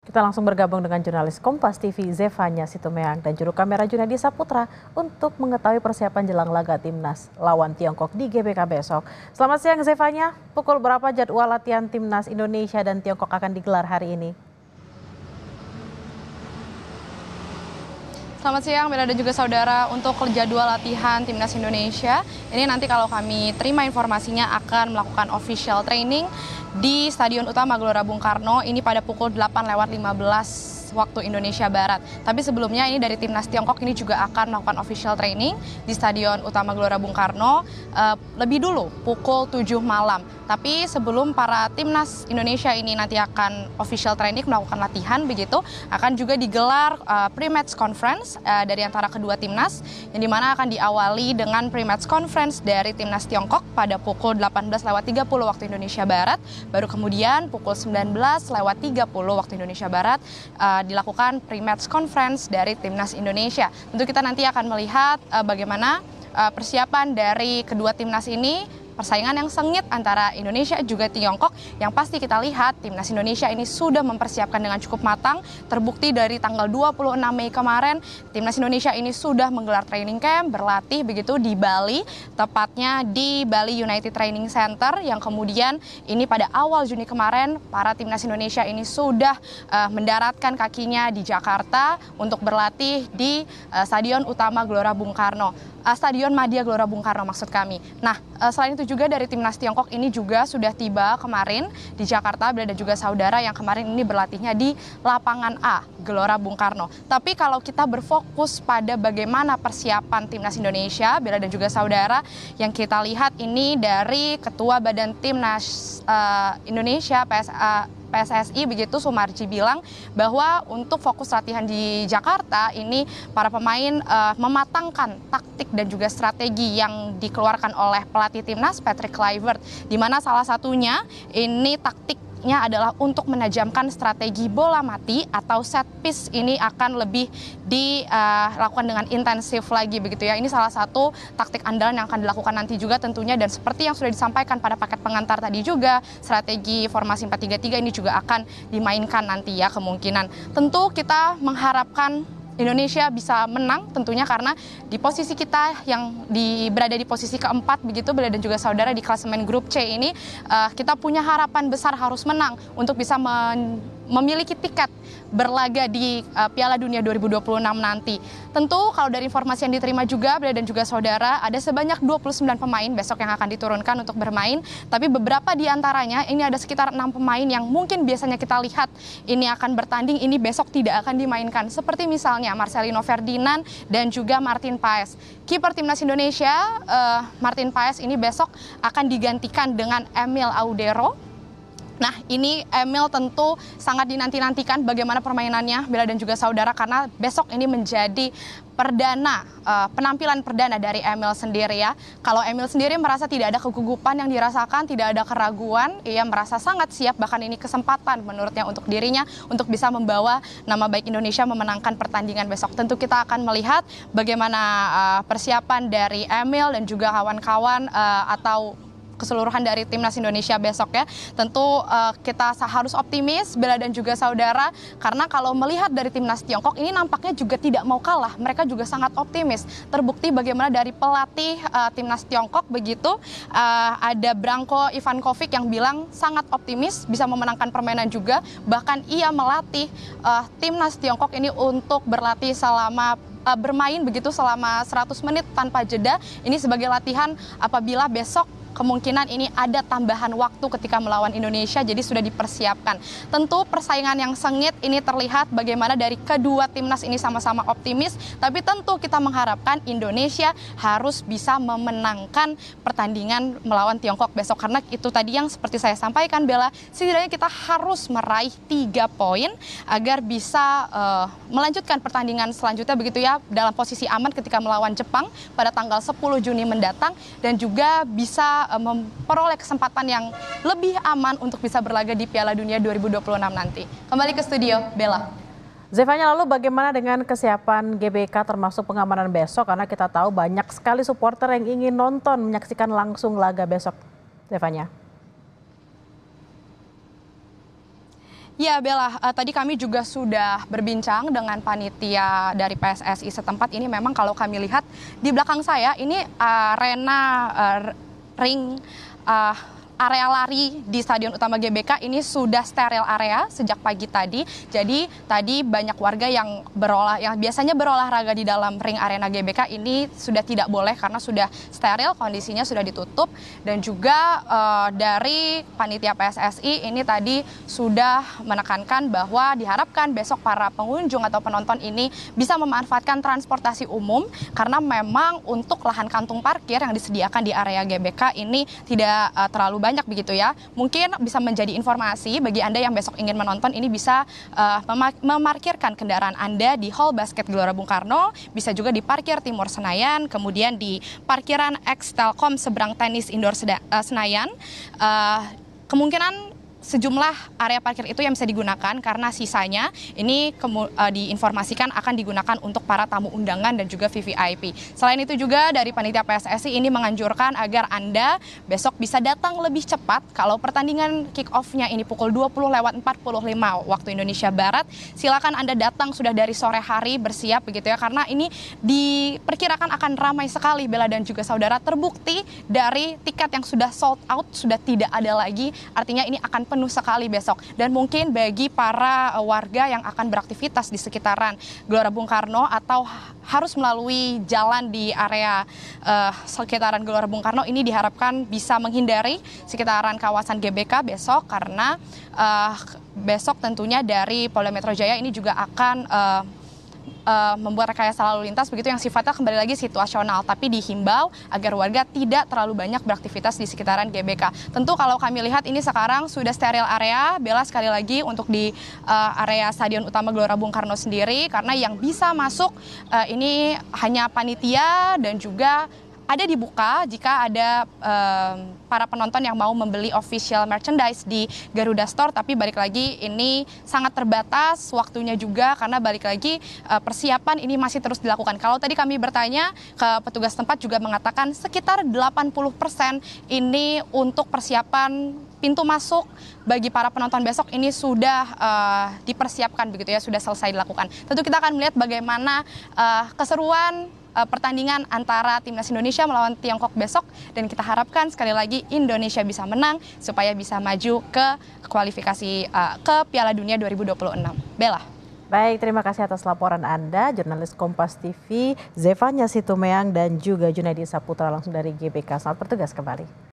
Kita langsung bergabung dengan jurnalis Kompas TV Zefanya Situmeang dan juru kamera Junadi Saputra untuk mengetahui persiapan jelang laga timnas lawan Tiongkok di GBK besok. Selamat siang Zefanya, pukul berapa jadwal latihan timnas Indonesia dan Tiongkok akan digelar hari ini? Selamat siang, Bella dan juga saudara. Untuk jadwal latihan timnas Indonesia, ini nanti kalau kami terima informasinya akan melakukan official training di Stadion Utama Gelora Bung Karno ini pada pukul 8:15 waktu Indonesia Barat. Tapi sebelumnya ini dari timnas Tiongkok ini juga akan melakukan official training di Stadion Utama Gelora Bung Karno lebih dulu pukul 7 malam. Tapi sebelum para timnas Indonesia ini nanti akan official training melakukan latihan begitu, akan juga digelar pre-match conference dari antara kedua timnas yang dimana akan diawali dengan pre-match conference dari timnas Tiongkok pada pukul 18:30 waktu Indonesia Barat. Baru kemudian pukul 19:30 waktu Indonesia Barat dilakukan pre-match conference dari timnas Indonesia. Tentu kita nanti akan melihat bagaimana persiapan dari kedua timnas ini. Persaingan yang sengit antara Indonesia juga Tiongkok yang pasti kita lihat timnas Indonesia ini sudah mempersiapkan dengan cukup matang. Terbukti dari tanggal 26 Mei kemarin timnas Indonesia ini sudah menggelar training camp, berlatih begitu di Bali, tepatnya di Bali United Training Center yang kemudian ini pada awal Juni kemarin para timnas Indonesia ini sudah mendaratkan kakinya di Jakarta untuk berlatih di Stadion Utama Gelora Bung Karno. Stadion Madia Gelora Bung Karno maksud kami. Nah, selain itu juga dari timnas Tiongkok ini juga sudah tiba kemarin di Jakarta, Bella dan juga saudara yang kemarin ini berlatihnya di lapangan A Gelora Bung Karno. Tapi kalau kita berfokus pada bagaimana persiapan timnas Indonesia, Bella dan juga saudara, yang kita lihat ini dari Ketua Badan Timnas Indonesia PSSI begitu Sumarji bilang bahwa untuk fokus latihan di Jakarta ini para pemain mematangkan taktik dan juga strategi yang dikeluarkan oleh pelatih timnas Patrick Kluivert, di mana salah satunya ini taktiknya adalah untuk menajamkan strategi bola mati atau set piece ini akan lebih dilakukan dengan intensif lagi begitu ya. Ini salah satu taktik andalan yang akan dilakukan nanti juga tentunya, dan seperti yang sudah disampaikan pada paket pengantar tadi juga, strategi formasi 4-3-3 ini juga akan dimainkan nanti ya kemungkinan. Tentu kita mengharapkan Indonesia bisa menang tentunya karena di posisi kita yang berada di posisi keempat begitu Bella dan juga saudara di klasemen grup C ini kita punya harapan besar harus menang untuk bisa memiliki tiket berlaga di Piala Dunia 2026 nanti. Tentu kalau dari informasi yang diterima juga Bella dan juga saudara ada sebanyak 29 pemain besok yang akan diturunkan untuk bermain, tapi beberapa di antaranya ini ada sekitar 6 pemain yang mungkin biasanya kita lihat ini akan bertanding, ini besok tidak akan dimainkan. Seperti misalnya Marcelino Ferdinand dan juga Martin Paes. Kiper timnas Indonesia Martin Paes ini besok akan digantikan dengan Emil Audero. Nah, ini Emil tentu sangat dinanti-nantikan bagaimana permainannya Bella dan juga saudara, karena besok ini menjadi penampilan perdana dari Emil sendiri ya. Kalau Emil sendiri merasa tidak ada kegugupan yang dirasakan, tidak ada keraguan, ia merasa sangat siap, bahkan ini kesempatan menurutnya untuk dirinya untuk bisa membawa nama baik Indonesia memenangkan pertandingan besok. Tentu kita akan melihat bagaimana persiapan dari Emil dan juga kawan-kawan atau keseluruhan dari timnas Indonesia besok ya. Tentu kita harus optimis Bella dan juga saudara, karena kalau melihat dari timnas Tiongkok ini nampaknya juga tidak mau kalah, mereka juga sangat optimis. Terbukti bagaimana dari pelatih timnas Tiongkok begitu ada Branko Ivankovic yang bilang sangat optimis bisa memenangkan permainan juga, bahkan ia melatih timnas Tiongkok ini untuk berlatih selama bermain begitu selama 100 menit tanpa jeda. Ini sebagai latihan apabila besok kemungkinan ini ada tambahan waktu ketika melawan Indonesia, jadi sudah dipersiapkan. Tentu persaingan yang sengit ini terlihat bagaimana dari kedua timnas ini sama-sama optimis, tapi tentu kita mengharapkan Indonesia harus bisa memenangkan pertandingan melawan Tiongkok besok, karena itu tadi yang seperti saya sampaikan Bella, setidaknya kita harus meraih 3 poin agar bisa melanjutkan pertandingan selanjutnya begitu ya, dalam posisi aman ketika melawan Jepang pada tanggal 10 Juni mendatang, dan juga bisa memperoleh kesempatan yang lebih aman untuk bisa berlaga di Piala Dunia 2026 nanti. Kembali ke studio, Bella. Zefanya, lalu bagaimana dengan kesiapan GBK termasuk pengamanan besok? Karena kita tahu banyak sekali supporter yang ingin nonton, menyaksikan langsung laga besok. Zefanya. Ya Bella, tadi kami juga sudah berbincang dengan panitia dari PSSI setempat. Ini memang kalau kami lihat di belakang saya ini arena ring area lari di Stadion Utama GBK ini sudah steril area sejak pagi tadi. Jadi tadi banyak warga yang biasanya berolahraga di dalam ring arena GBK ini sudah tidak boleh karena sudah steril, kondisinya sudah ditutup. Dan juga dari panitia PSSI ini tadi sudah menekankan bahwa diharapkan besok para pengunjung atau penonton ini bisa memanfaatkan transportasi umum karena memang untuk lahan kantung parkir yang disediakan di area GBK ini tidak terlalu banyak begitu ya. Mungkin bisa menjadi informasi bagi Anda yang besok ingin menonton, ini bisa memarkirkan kendaraan Anda di Hall Basket Gelora Bung Karno, bisa juga di parkir Timur Senayan, kemudian di parkiran X Telkom seberang tenis indoor Senayan. Kemungkinan sejumlah area parkir itu yang bisa digunakan karena sisanya ini diinformasikan akan digunakan untuk para tamu undangan dan juga VVIP. Selain itu juga dari panitia PSSI ini menganjurkan agar Anda besok bisa datang lebih cepat. Kalau pertandingan kick-off-nya ini pukul 20:45 waktu Indonesia Barat, silakan Anda datang sudah dari sore hari bersiap begitu ya, karena ini diperkirakan akan ramai sekali Bella dan juga saudara. Terbukti dari tiket yang sudah sold out sudah tidak ada lagi, artinya ini akan penuh sekali besok. Dan mungkin bagi para warga yang akan beraktivitas di sekitaran Gelora Bung Karno atau harus melalui jalan di area sekitaran Gelora Bung Karno, ini diharapkan bisa menghindari sekitaran kawasan GBK besok karena besok tentunya dari Polda Metro Jaya ini juga akan membuat rekayasa lalu lintas begitu yang sifatnya kembali lagi situasional, tapi dihimbau agar warga tidak terlalu banyak beraktivitas di sekitaran GBK. Tentu kalau kami lihat ini sekarang sudah steril area, Bella, sekali lagi untuk di area Stadion Utama Gelora Bung Karno sendiri, karena yang bisa masuk ini hanya panitia dan juga ada dibuka jika ada para penonton yang mau membeli official merchandise di Garuda Store, tapi balik lagi ini sangat terbatas waktunya juga karena balik lagi persiapan ini masih terus dilakukan. Kalau tadi kami bertanya ke petugas tempat juga mengatakan sekitar 80% ini untuk persiapan pintu masuk bagi para penonton besok ini sudah dipersiapkan begitu ya, sudah selesai dilakukan. Tentu kita akan melihat bagaimana keseruan pertandingan antara Timnas Indonesia melawan Tiongkok besok, dan kita harapkan sekali lagi Indonesia bisa menang supaya bisa maju ke kualifikasi ke Piala Dunia 2026. Bella. Baik, terima kasih atas laporan Anda, jurnalis Kompas TV Zefanya Situmeang dan juga Junaidi Saputra langsung dari GBK. Selamat bertugas kembali.